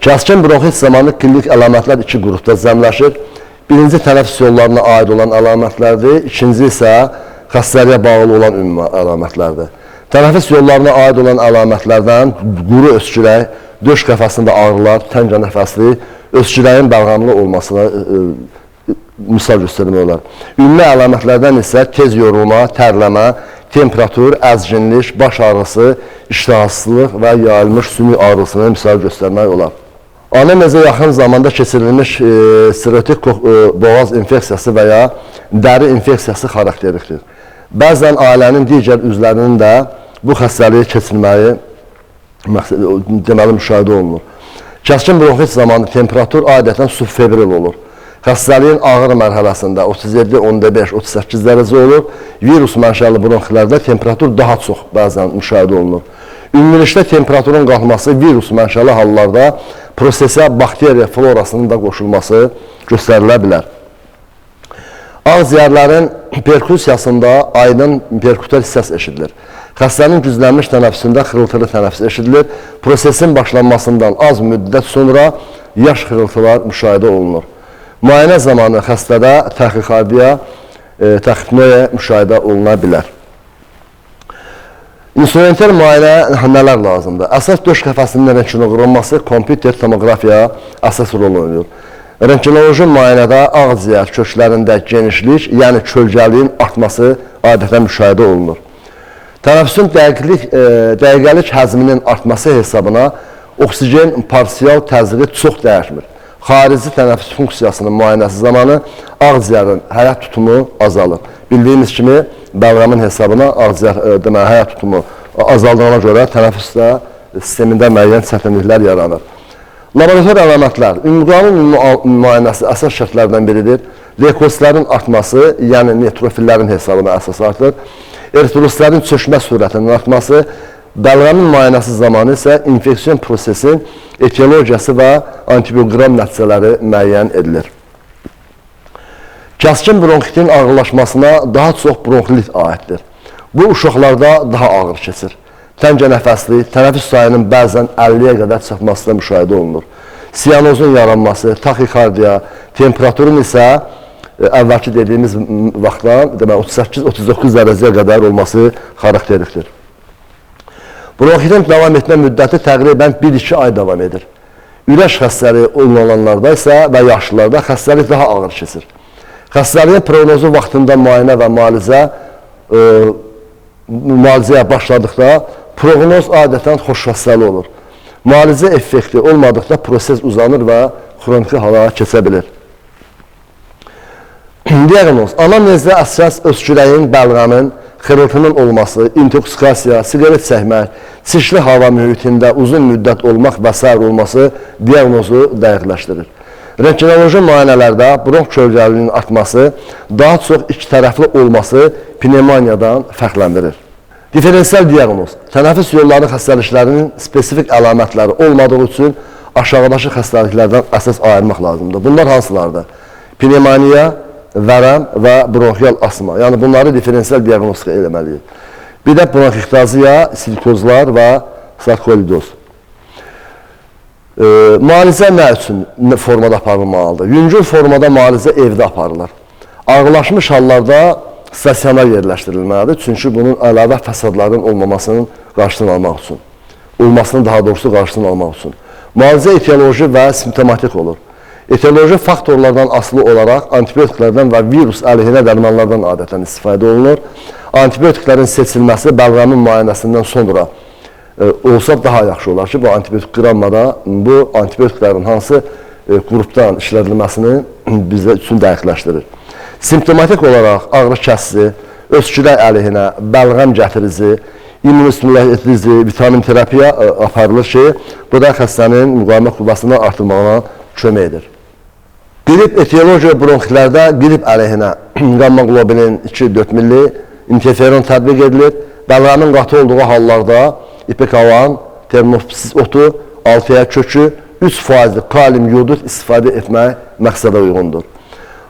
Kəskin bronxit zamanı klinik əlamətlər iki qrupda cəmləşir. Birinci tənəffüs yollarına aid olan əlamətlərdir, ikinci isə xəstəliyə bağlı olan ümumi əlamətlərdir. Tənəffüs yollarına aid olan əlamətlərdən quru öskürək, döş qəfəsində ağrılar, təngə nəfəslik, öskürəyin bəlğamlı olmasına misal göstərmək olar. Ümumi əlamətlərdən isə tez yorulma, tərləmə, temperatur, əzginlik, baş ağrısı, iştahsızlıq və yayılmış sümük ağrısına misal göstərmək olar. Anemiyaya yaxın zamanda keçirilmiş sirotik boğaz infeksiyası və ya dəri infeksiyası xarakterlikdir. Bəzən ailənin digər üzvlərinin də bu xəstəliyi keçirməyi deməli müşahidə olunur. Kəskin bronxit zamanı temperatur adətən subfebril olur. Xəstəliyin ağır mərhələsində 37, 15, 38 dərəcə olur. Virus mənşəli bronxitlərdə temperatur daha çox bəzən müşahidə olunur. Ümumilikdə temperaturun qalxması virus mənşəli hallarda prosesə bakteriya florasının da qoşulması göstərilə bilər. Ağciyərlərin perkusiyasında aydın perkutor hissəsi eşidilir. Xəstənin güclənmiş tənəffüsündə xırıltılı tənəffüs eşidilir. Prosesin başlanmasından az müddət sonra yaş xırıltılar müşahidə olunur. Müayinə zamanı xəstədə taxikardiya, taxipnoya müşahidə oluna bilər. İnstrumental müayinə nələr lazımdır? Əsas döş qəfəsinin rentgenoqranması kompüter tomoqrafiyaya əsas rol oynayır. Rentgenoloji müayinədə ağciyər köklərində genişlik, yəni kölgəliyin artması adətən müşahidə olunur. Tənəffüsün dəqiqəlik həzminin artması hesabına oksigen parsial təzyiqi çox dəyişmir. Xarici tənəffüs funksiyasının müayinəsi zamanı ağciyərin həyat tutumu azalır. Bildiyimiz kimi bəlğamın hesabına ağciyər həyat tutumu azaldığına görə tənəffüsdə sistemində müəyyən çətinliklər yaranır. Laborator əlamətlər, ümumi müayinəsi əsas şərtlərdən biridir. Leykositlərin artması, yəni neutrofillərin hesabına əsas artır. Eritrositlərin çökmə sürətinin artması, bəlğanın müayinəsi zamanı isə infeksiyon prosesin etiologiyası və antibioqram nəticələri müəyyən edilir. Kəskin bronxitin ağırlaşmasına daha çox bronxilit aiddir. Bu, uşaqlarda daha ağır keçir. Təngə nəfəsli, tənəffüs sayının bəzən 50-yə qədər çatması da müşahidə olunur. Siyanozun yaranması, taxikardiya, temperaturun isə əvvəlki dediyimiz vaxtdan 38-39 dərəcəyə qədər olması xarakterlikdir. Bronxitin davam etmə müddəti təqribən 1-2 ay davam edir. Ürək xəstəliyi olanlarda isə və yaşlılarda xəstəlik daha ağır keçir. Xəstəliyin proqnozu vaxtında müayinə və müalicəyə başladıqda proqnoz adətən xoşxəstəli olur. Müalicə effekti olmadıqda proses uzanır və xroniki hala keçə bilir. Diaqnoz, anamnezdə əsas öskürəyin, bəlğamın, xırıltının olması, intoksikasiya, siqaret çəkmək, çirkli hava mühitində uzun müddət olmaq və s. olması diaqnozu dəqiqləşdirir. Rentgenoloji müayinələrdə bronx kölgəliyinin artması, daha çox iki tərəfli olması pneumoniyadan fərqləndirir. Diferensial diaqnoz, tənəffüs yolları xəstəliklərinin spesifik əlamətləri olmadığı üçün aşağıdakı xəstəliklərdən əsas ayırmaq lazımdır. Bunlar hansılardır? Pneumoniya, vərəm və bronxial asma. Yəni bunları diferensial diaqnostika eləməliyik. Bir də bronxektaziya, silikozlar və sarkoidoz. Müalicə nə üçün formada aparılmalıdır? Yüngül formada müalicə evdə aparılır. Ağırlaşmış hallarda stasionar yerləşdirilməlidir. Çünki bunun əlavə fəsadların olmasının qarşısını almaq üçün. Olmasının daha doğrusu qarşısını almaq üçün. Müalicə etioloji və simptomatik olur. Etioloji faktorlardan asılı olaraq antibiotiklərdən və virus əleyhinə dərmanlardan adətən istifadə olunur. Antibiotiklərin seçilməsi bəlğamın müayinəsindən sonra olsa daha yaxşı olar ki, bu antibiotik qıranmada bu antibiotiklərin hansı qrupdan işlədilməsini bizə üçün dəqiqləşdirir. Simptomatik olaraq ağrı kəsici, öskürək əleyhinə, bəlğam gətirici, immunostimuledici, vitamin terapiya aparılır ki, bu da xəstənin müqavimət qüvvəsini artırmağına kömək edir. Qrip etioloji bronxitlərdə qrip əleyhinə qamma globulin 2-4 milli interferon tətbiq edilir. Bəlğamın qatı olduğu hallarda ipekavan, termopsis otu, 6-ya kökü, 3% kalium yodut istifadə etmək məqsədə uyğundur.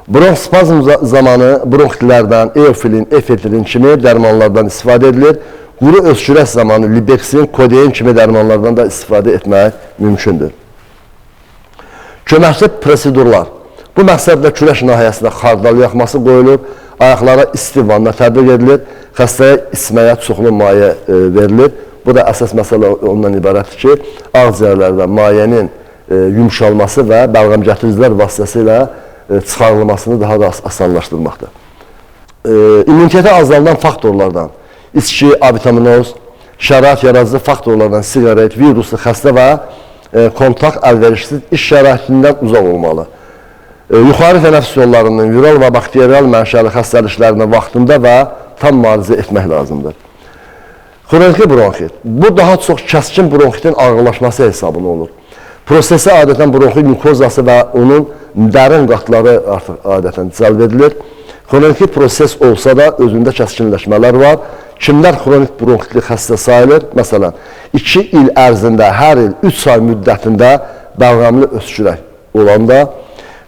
Bronx spazm zamanı bronxitlərdən eofilin, efedrin kimi dərmanlardan istifadə edilir. Quru öskürək zamanı libeksin, kodein kimi dərmanlardan da istifadə etmək mümkündür. Köməkli prosedurlar. Bu məqsədlə kürək nahiyəsində xardal yaxması qoyulur, ayaqlara isti vanna tətbiq edilir, xəstəyə içməyə çoxlu maye verilir. Bu da əsas məsələ ondan ibarətdir ki, ağciyərlərdə mayenin yumuşalması və bəlğəmgətiricilər vasitəsilə çıxarılmasını daha da asanlaşdırmaqdır. İmmuniteti azaldan faktorlardan içki, avitaminoz, şərait yaradıcı faktorlardan siqaret, viruslu xəstə və kontakt əlverişsiz iş şəraitindən uzaq olmalı. Yuxarı tənəffüs yollarının viral və bakteriyal mənşəli xəstəliklərinə vaxtında və tam müalicə etmək lazımdır. Xroniki bronxit. Bu daha çox kəskin bronxitin ağırlaşması hesabına olur. Prosesi adətən bronxit mukozası və onun dərin qatları artıq adətən cəlb edilir. Xroniki proses olsa da özündə kəskinləşmələr var. Kimlər xronik bronxitli xəstə sayılır? Məsələn, 2 il ərzində, hər il 3 ay müddətində bəlğəmli öskürək olanda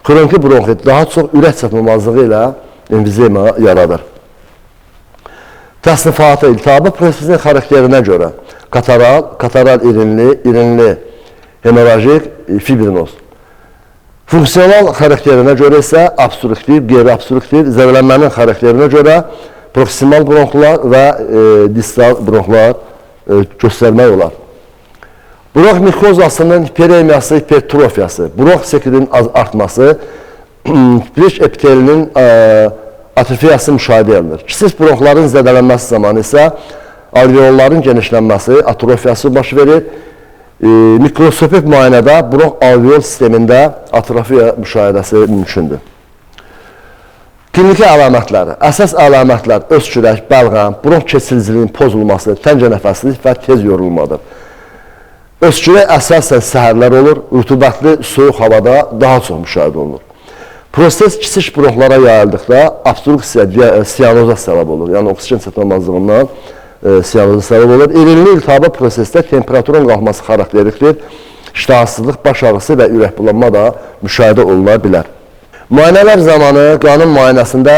xroniki bronxit daha çox ürək çatmamazlığı ilə emfizema yaradır. Təsnifatı iltihabı prosesinin xarakterinə görə kataral irinli hemorajik fibrinoz. Funksional xarakterinə görə isə obstruktiv, qeyri-obstruktiv, zədələnmənin xarakterinə görə proksimal bronxlar və distal bronxlar göstərmək olar. Bronx mikozasının hiperemiyası, hipertrofiyası, bronx sekretinin artması, plec epitelinin atrofiyası müşahidə edilir. Kiçik bronxların zədələnməsi zamanı isə alveolların genişlənməsi, atrofiyası baş verir. Mikroskopik müayinədə bronx alveol sistemində atrofiya müşahidəsi mümkündür. Kliniki əlamətləri. Əsas əlamətlər öskürək, bəlğəm, bronx keçiriciliyin pozulması, təngə nəfəslik və tez yorulmadır. Öskürək əsasən səhərlər olur, rütubətli, soyuq havada daha çox müşahidə olunur. Proses kiçik bronxlara yayıldıqda obstruksiya, siyanoza səbəb olur. Yəni oksigen çatmamazlığından siyanoza səbəb olur. İrinli iltihabı prosesdə temperaturun qalxması xarakterlikdir. İştahsızlıq, baş ağrısı və ürək bulanma da müşahidə oluna bilər. Müayinələr zamanı qanun müayinəsində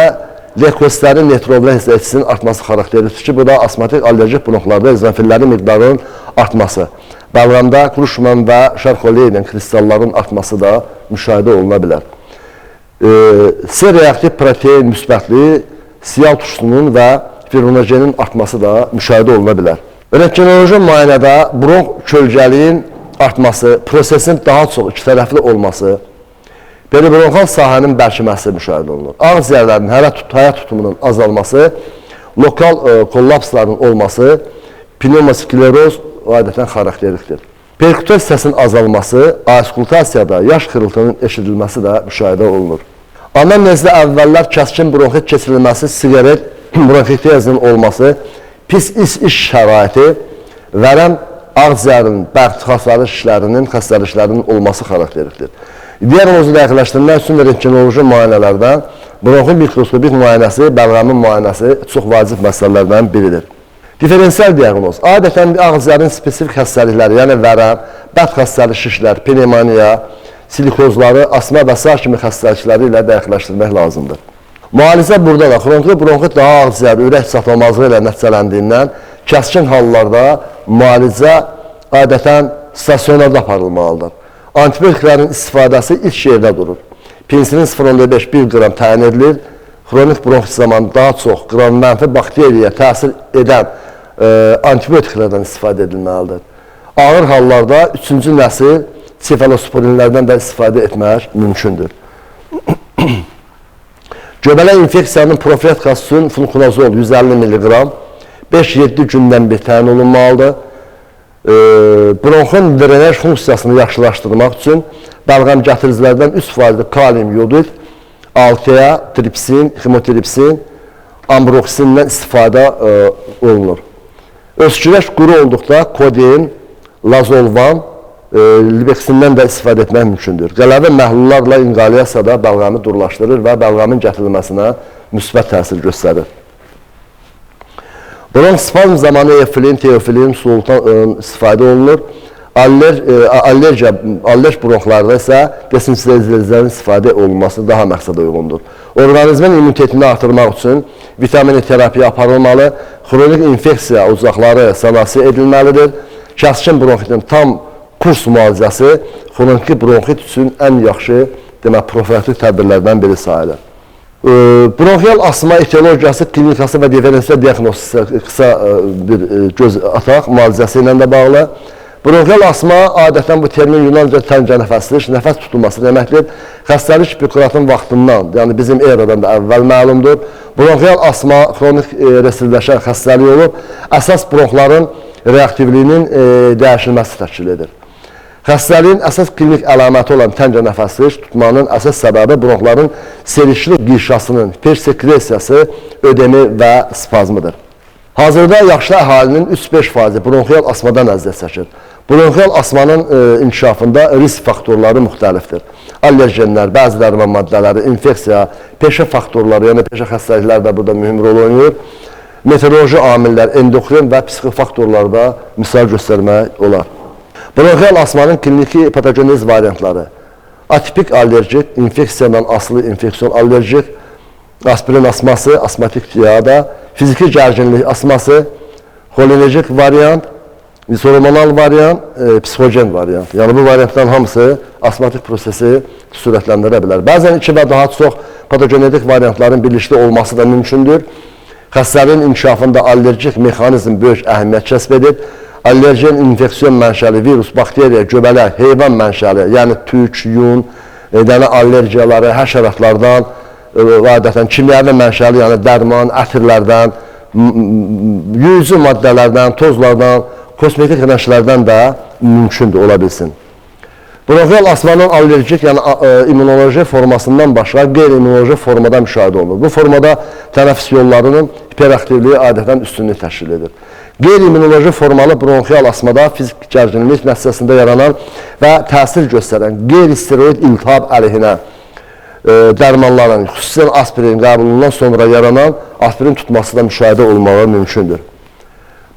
leykositlərin neytroblen hissəsinin artması xarakterlidir ki, bu da asmatik allerjik bronxlarda eozinofillərin miqdarının artması, bəlğəmdə kruşman və şarkoleyin kristalların artması da müşahidə oluna bilər. C-reaktiv protein müsbətliyi, siyal tuşsunun və fibronogenin artması da müşahidə oluna bilər. Rentgenoloji müayinədə bronx kölgəliyin artması, prosesin daha çox iki tərəfli olması, peribronxal sahənin bərkiməsi müşahidə olunur. Ağciyərlərin həyat tutumunun azalması, lokal kollapsların olması, pneumoskleroz adətən xarakterlikdir. Perkutor hissəsinin azalması, auskultasiyada yaş xırıltının eşidilməsi də müşahidə olunur. Anamnezdə əvvəllər kəskin bronxit keçirilməsi, siqaret bronxitiyazının olması, pis iş şəraiti, vərəm ağciyərin, bəxtixasarı şişlərinin, xəstəliklərinin olması xarakterlikdir. Diaqnozu dəqiqləşdirmək üçün rentgenoloji müayinələrdən bronxun mikroskopik müayinəsi, bəlğəmin müayinəsi çox vacib məsələlərdən biridir. Diferensial diaqnoz, adətən ağciyərin spesifik xəstəlikləri, yəni vərəm, bəxt xəstəlik şişlər, pnevmoniya, silikozları, asma və sair kimi xəstəlikləri ilə dəqiqləşdirmək lazımdır. Müalicə burada da xroniki bronxit daha ağciyər, ürək çatmamazlığı ilə nəticələndiyindən kəskin hallarda müalicə adətən stasionarda aparılmalıdır. Antibiotiklərin istifadəsi ilk yerdə durur. Pensilin 0,5-1 qram təyin edilir. Xronik bronxit zamanı daha çox qram mənfi bakteriyaya təsir edən antibiotiklərdən istifadə edilməlidir. Ağır hallarda 3-cü nəsil sefalosporinlərdən də istifadə etmək mümkündür. Göbələk infeksiyanın profilaktikası üçün flukonazol 150 mg 5-7 gündən bir təyin olunmalıdır. Bronxun drenaj funksiyasını yaxşılaşdırmaq üçün bəlğəm gətiricilərdən 3% kalium yodid, 6-ya tripsin, hemotripsin, ambroksinlə istifadə olunur. Öskürək quru olduqda kodein, lazolvan, libeksindən də istifadə etmək mümkündür. Qələvi məhlullarla inqaliyasiyada bəlğəmi durlaşdırır və bəlğəmin gətirilməsinə müsbət təsir göstərir. Bronx spazm zamanı efilin, teofilin, sultan istifadə olunur. Allerj bronxlarda isə desinfeksiyaların istifadə olunması daha məqsədə uyğundur. Orqanizmin immunitetini artırmaq üçün vitamin terapiya aparılmalı, xronik infeksiya ocaqları sanasiya edilməlidir. Kəskin bronxitin tam kurs müalicəsi xroniki bronxit üçün ən yaxşı profilaktik tədbirlərdən biri sayılır. Bronxial asma etiologiyası, klinikası və diferensial diaqnostikası qısa bir göz ataq müalicəsi ilə də bağlı. Bronxial asma adətən bu termin Yunanca təncə nəfəslik, nəfəs tutulması deməkdir. Xəstəlik Hipokratın vaxtından, yəni bizim eradan da əvvəl məlumdur. Bronxial asma xronik resivləşən xəstəlik olub, əsas bronxların reaktivliyinin dəyişilməsi təşkil edir. Xəstəliyin əsas klinik əlaməti olan təncə nəfəslik tutmanın əsas səbəbi bronxların serişli qirşasının persekresiyası, ödemi və spazmıdır. Hazırda yaşlı əhalinin 3-5% bronxial asmadan əziyyət çəkir. Bronxial asmanın inkişafında risk faktorları müxtəlifdir. Allergenlər, bəzi dərman maddələri, infeksiya, peşə faktorları, yəni peşə xəstəlikləri də burada mühüm rol oynayır. Meteoroloji amillər, endokrin və psixi faktorlarda misal göstərmək olar. Bronxial asmanın kliniki patogenez variantları: atipik allergik, infeksiyadan asılı infeksiyon allergik, aspirin asması, asmatik tiyada, fiziki gərginlik asması, xolinerjik variant, hormonal variant, psixogen variant. Yəni bu variantların hamısı asmatik prosesi sürətləndirə bilər. Bəzən 2 və daha çox patogenetik variantların birlikdə olması da mümkündür. Xəstəliyin inkişafında allergik mexanizm böyük əhəmiyyət kəsb edir. Allergen infeksiyon mənşəli virus, bakteriya, göbələk, heyvan mənşəli, yəni tük, yun, dənə allergiyaları, həşəratlardan, adətən kimyəvi mənşəli, yəni dərman, ətirlərdən, yüzü maddələrdən, tozlardan, kosmetik rənglərdən də mümkündür, ola bilsin. Bronxial asmanın allergik, yəni immunoloji formasından başqa qeyri-immunoloji formada müşahidə olunur. Bu formada tənəffüs yollarının hiperaktivliyi adətən üstünlük təşkil edir. Qeyri-immunoloji formalı bronxial asmada fizik gərginlik nəticəsində yaranan və təsir göstərən qeyri-steroid iltihab əleyhinə dərmanların, xüsusən aspirin qəbulundan sonra yaranan aspirin tutması da müşahidə olunmağı mümkündür.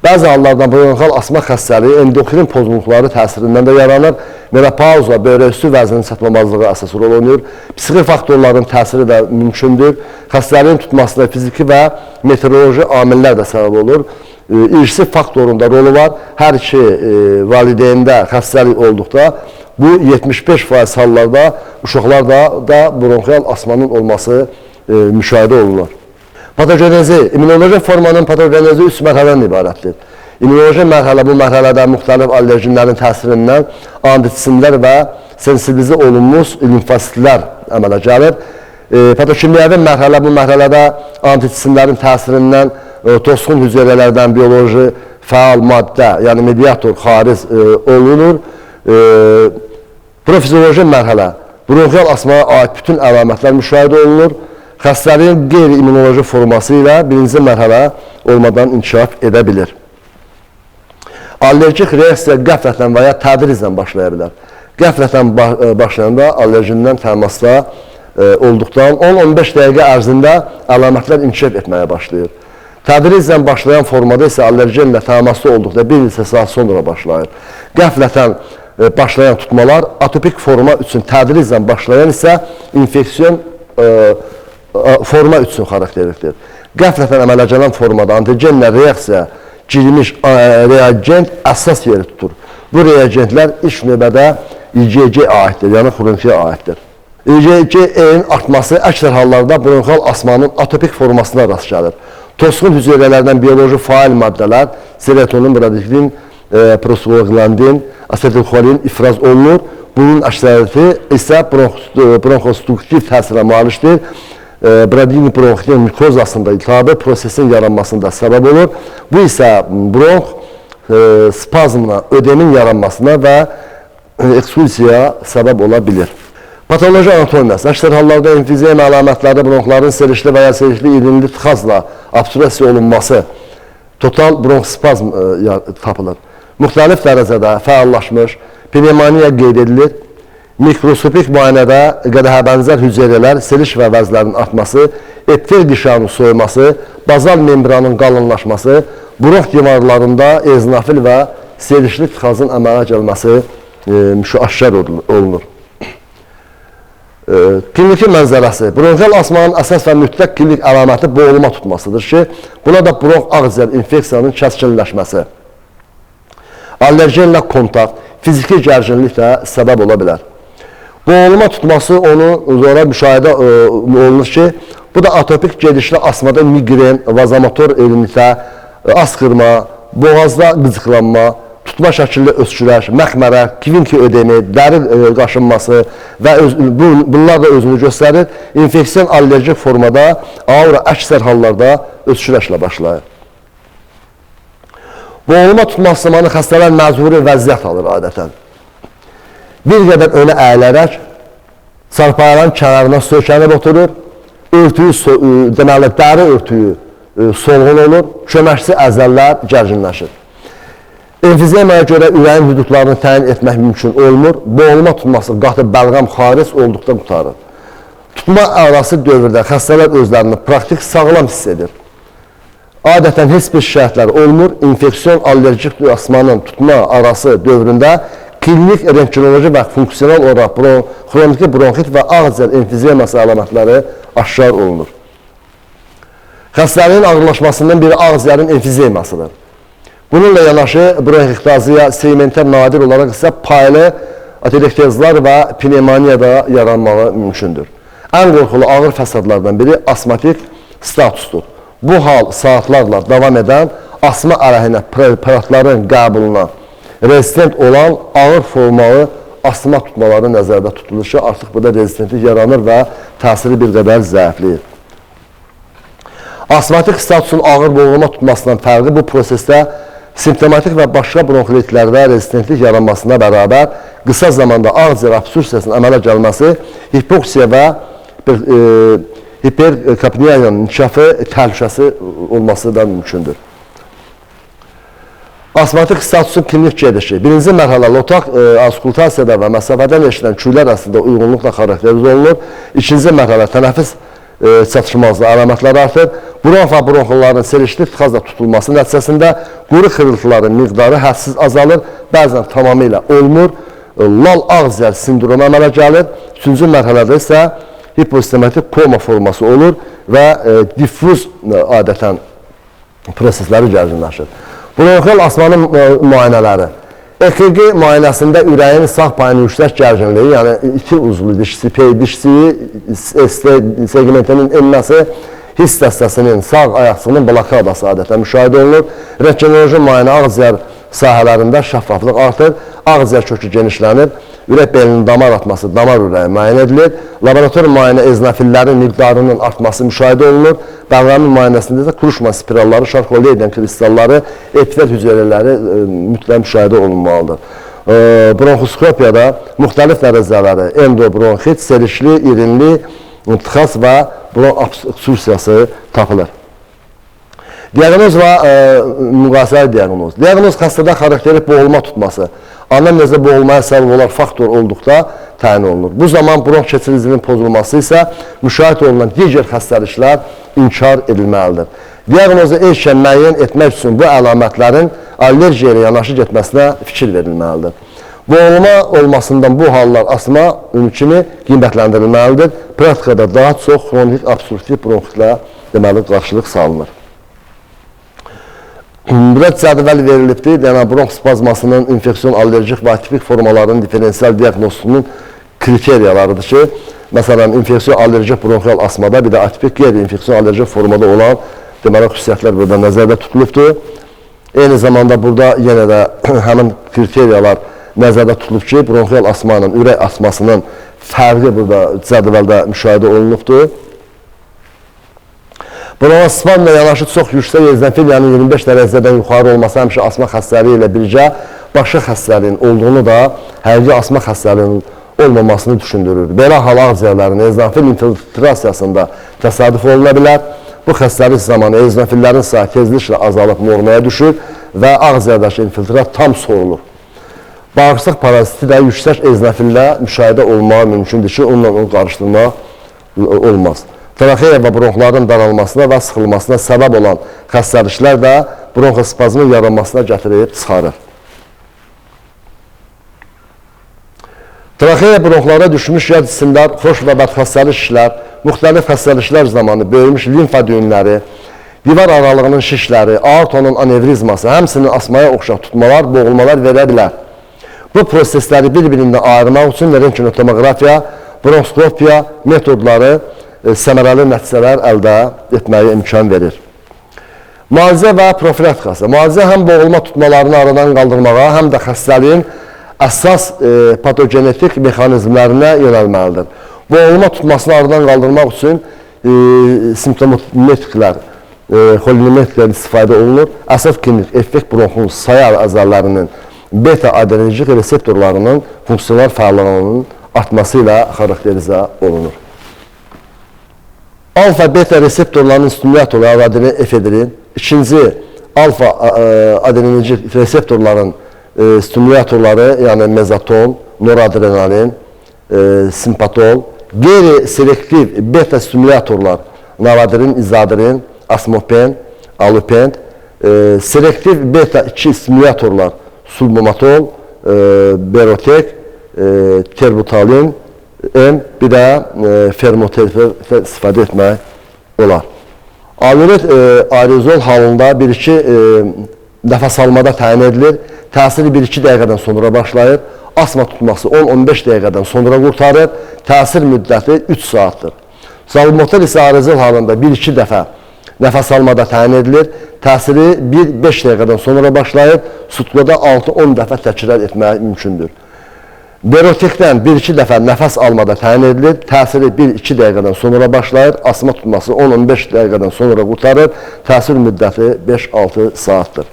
Bəzi hallarda bronxial asma xəstəliyi endokrin pozuntuları təsirindən də yaranır. Menopauza, böyrək üstü vəzinin çatmamazlığı əsas rol oynayır. Psixi faktorların təsiri də mümkündür. Xəstəliyin tutmasında fiziki və meteoroloji amillər də səbəb olur. İrsi faktorunda rolu var. Hər iki valideyndə xəstəlik olduqda bu 75% hallarda uşaqlarda da bronxial asmanın olması müşahidə olunur. Patogenezi, immunoloji formanın patogenezi 3 mərhələdən ibarətdir. İmmunoloji mərhələ, bu mərhələdə müxtəlif allergenlərin təsirindən antitisinlər və sensibilizə olunmuş limfositlər əmələ gəlir. Patokimyəvi mərhələ, bu mərhələdə antitisinlərin təsirindən tosqun hüceyrələrdən bioloji fəal maddə, yəni mediator xaric olunur. Profizioloji mərhələ, bronxial asmaya aid bütün əlamətlər müşahidə olunur. Xəstəliyin qeyri-immunoloji forması ilə birinci mərhələ olmadan inkişaf edə bilir. Allergik reaksiya qəflətən və ya tədricən başlaya bilər. Qəflətən başlayanda allergindən təmasda olduqdan 10-15 dəqiqə ərzində əlamətlər inkişaf etməyə başlayır. Tədricən başlayan formada isə allergenlə təmasda olduqda bir neçə saat sonra başlayır. Qəflətən başlayan tutmalar atopik forma üçün, tədricən başlayan isə infeksiyon forma üçün xarakterlikdir. Qəflətən əmələ gələn formada antigenlə reaksiya girmiş reagent əsas yeri tutur. Bu reagentlər ilk növbədə IgG aiddir, yəni xronkiyə aiddir. IgG-in artması əksər hallarda bronxial asmanın atopik formasına rast gəlir. Tosqun hüceyrələrdən bioloji faal maddələr, serotonin, bradiklin, prostaglandin, asetilxolin ifraz olunur. Bunun əksəriyyəti isə bronxostruktiv təsirə malikdir. Bradini bronxitin mikozasında iltihabı prosesin yaranmasında səbəb olur. Bu isə bronx spazmına, ödemin yaranmasına və eksklusiyaya səbəb ola bilir. Patoloji anatomiyası, əksər hallarda emfizem əlamətləri bronxların serişli və ya serişli irinli tıxazla obstruksiya olunması, total bronxspazm tapılır. Müxtəlif dərəcədə fəallaşmış pnevmoniya qeyd edilir. Mikroskopik müayinədə qədəhə bənzər hüceyrələr, seriş və vəzlərin artması, eptel qişanın soyması, bazal membranın qalınlaşması, bronx divarlarında eozinofil və serişli tıxazın əmələ gəlməsi aşkar olunur. Kliniki mənzərəsi, bronxial asmanın əsas və mütləq klinik əlaməti boğulma tutmasıdır ki, buna da bronx ağciyər infeksiyanın kəskinləşməsi, allergenlə kontakt, fiziki gərginlik də səbəb ola bilər. Boğulma tutması onu sonra müşahidə olunur ki, bu da atopik gedişli asmada migren, vazomotor erinitə, asqırma, boğazda qıcıqlanma, tutma şəkilli öskürək, məxmərə, kvinki ödemi, dəri qaşınması və bunlar da özünü göstərir. İnfeksiyon allerjik formada, aura əksər hallarda öskürəklə başlayır. Boğulma tutması zamanı xəstələr məcburi vəziyyət alır adətən. Bir qədər önə əyilərək, çarpayıların kənarına sökənib oturur, deməli, dəri örtüyü solğun olur, köməkçi əzəllər gərginləşir. Emfizemaya görə ürəyin hüdudlarını təyin etmək mümkün olmur, boğulma tutması qatı bəlğam xaric olduqda qutarır. Tutma arası dövrdə xəstələr özlərini praktik sağlam hiss edir. Adətən heç bir şikayətlər olmur, infeksiyon allerjik asmanın tutma arası dövründə klinik rentgenoloji və funksional olaraq xroniki bronxit və ağciyər emfizemiyası əlamətləri aşkar olunur. Xəstəliyin ağırlaşmasından biri ağciyərin emfizemiyasıdır. Bununla yanaşı bronxektaziya, segmentər nadir olaraq isə paylı atelektaziyalar və pnevmoniya da yaranmağı mümkündür. Ən qorxulu ağır fəsadlardan biri asmatik statusdur. Bu hal saatlarla davam edən asma əleyhinə preparatların qəbuluna rezistent olan ağır formalı asma tutmaları nəzərdə tutulur ki, artıq burada rezistentlik yaranır və təsiri bir qədər zəifləyir. Asmatik statusun ağır boğulma tutmasından fərqi bu prosesdə simptomatik və başqa bronxolitlərdə rezistentlik yaranmasına bərabər qısa zamanda ağciyər obstruksiyasının əmələ gəlməsi, hipoksiya və hiperkapniyanın inkişafı təhlükəsi olması da mümkündür. Asmatik statusun klinik gedişi. Birinci mərhələ otaq auskultasiyada və məsafədən eşidən küylər arasında uyğunluqla xarakterize olunur. İkinci mərhələ tənəffüs çatışmazlığı əlamətləri artır. Bronx və bronxolların serişli tıxazla tutulması nəticəsində quru xırıltıların miqdarı hədsiz azalır, bəzən tamamilə olmur. Lal ağciyər sindromu əmələ gəlir. Üçüncü mərhələdə isə hiposistematik koma forması olur və diffuz adətən prosesləri gərginləşir. Bronxial asmanın müayinələri. EKG müayinəsində ürəyin sağ payının yüksək gərginliyi, yəni iki uzlu dişisi, P dişisi, segmentinin enməsi, hiss dəstəsinin sağ ayaqçığının blokadası adətən müşahidə olunur. Rentgenoloji müayinə ağciyər sahələrində şəffaflıq artır, ağciyər kökü genişlənir, ürək belinin damar atması, damar ürəyi müayinə edilir. Laborator müayinə eznafillərin miqdarının artması müşahidə olunur. Bəlğəmin müayinəsində isə kuruşma spiralları, şarkoleydən kristalları, epitel hüceyrələri mütləq müşahidə olunmalıdır. Bronxoskopiyada müxtəlif dərəcələri, endobronxit, serişli, irinli, tıxas və bronx obstruksiyası tapılır. Diaqnoz və müqayisəli diaqnoz. Diaqnoz xəstədə xarakterik boğulma tutması, anamnezdə boğulmaya səbəb olan faktor olduqda təyin olunur. Bu zaman bronx keçiriciliğinin pozulması isə müşahidə olunan digər xəstəliklər inkar edilməlidir. Diaqnozu erkən müəyyən etmək üçün bu əlamətlərin allergiya ilə yanaşı getməsinə fikir verilməlidir. Boğulma olmasından bu hallar asma ümumi qiymətləndirilməlidir. Praktikada daha çox xronik obstruktiv bronxitlə deməli qarşılıq salınır. Burada cədvəl verilibdir, yəni bronx spazmasının infeksiyon allerjik və atipik formalarının diferensial diaqnosunun kriteriyalarıdır ki, məsələn, infeksiyon allerjik bronxial asmada bir də atipik qeyri-infeksiyon allerjik formada olan deməli xüsusiyyətlər burada nəzərdə tutulubdur. Eyni zamanda burada yenə də həmin kriteriyalar nəzərdə tutulub ki, bronxial asmanın, ürək asmasının fərqi burada cədvəldə müşahidə olunubdur. Bronxospazmla yanaşı çox yüksək eozinofiliyanın 25 dərəcədən yuxarı olması həmişə asma xəstəliyi ilə birgə başqa xəstəliyin olduğunu da həqiqi asma xəstəliyinin olmamasını düşündürür. Belə hal ağciyərlərin eozinofil infiltrasiyasında təsadüf oluna bilər. Bu xəstəlik zamanı eozinofillərin sayı tezliklə azalıb normaya düşür və ağciyərdəki infiltrat tam sorulur. Bağırsaq paraziti də yüksək eozinofillə müşahidə olmağı mümkündür ki, onunla onu qarışdırmaq olmaz. Traxeya və bronxların daralmasına və sıxılmasına səbəb olan xəstəliklər də bronxospazmın yaranmasına gətirib çıxarır. Traxeya bronxlara düşmüş yad cisimlər, xoş və bədxəstəlik şişlər, müxtəlif xəstəliklər zamanı böyümüş limfa düyünləri, divar aralığının şişləri, aortonun anevrizması, həmsinin asmaya oxşar tutmalar, boğulmalar verə bilər. Bu prosesləri bir-birindən ayırmaq üçün rentgenotomografiya, bronkoskopiya metodları səmərəli nəticələr əldə etməyə imkan verir. Müalicə və profilaktikası. Müalicə həm boğulma tutmalarını aradan qaldırmağa, həm də xəstəliyin əsas patogenetik mexanizmlərinə yönəlməlidir. Boğulma tutmasını aradan qaldırmaq üçün simptometriklər, xolinometriklər istifadə olunur. Əsas klinik effekt bronxun sayar əzəllərinin beta-adrenerjik reseptorlarının funksional fəallığının artması ilə xarakterizə olunur. Alfa-beta reseptorlarının stimulatorları efedrin, ikinci alfa-adrenerjik reseptorların stimulatorları, yəni mezatol, noradrenalin, simpatol, qeyri-selektiv beta-stimulatorlar, naradrin, izadrin, asmopen, alupent, selektiv beta-2 stimulatorlar, sulmomatol, berotek, terbutalin, bir də fermoterapi istifadə etmək olar. Aluret aerozol halında 1-2 nəfəs almada təyin edilir. Təsiri 1-2 dəqiqədən sonra başlayır. Asma tutması 10-15 dəqiqədən sonra qurtarır. Təsir müddəti 3 saatdır. Salbutamol isə aerozol halında 1-2 dəfə nəfəs almada təyin edilir. Təsiri 1-5 dəqiqədən sonra başlayır. Sutmada 6-10 dəfə təkrar etmək mümkündür. Berotekdən 1-2 dəfə nəfəs almada təyin edilir. Təsiri 1-2 dəqiqədən sonra başlayır. Asma tutması 10-15 dəqiqədən sonra qurtarır. Təsir müddəti 5-6 saatdır.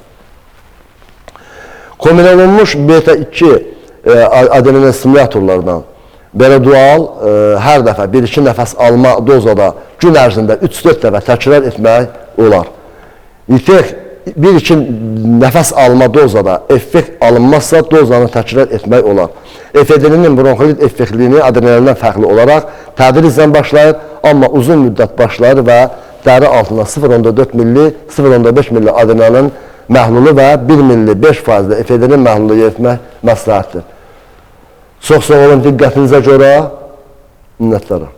Kombinə olunmuş beta-2 adenin stimulatorlardan berodual hər dəfə 1-2 nəfəs alma dozada gün ərzində 3-4 dəfə təkrar etmək olar. İtek 1-2 nəfəs alma dozada effekt alınmazsa dozanı təkrar etmək olar. Efedrinin bronxolit effektliyini adrenalindən fərqli olaraq tədricən başlayır, amma uzun müddət başlayır və dəri altına 0,4 milli, 0,5 milli adrenalin məhlulu və 1 milli 5% efedrin məhlulu yeritmək məsləhətdir. Çox sağ olun diqqətinizə görə, minnətdarım.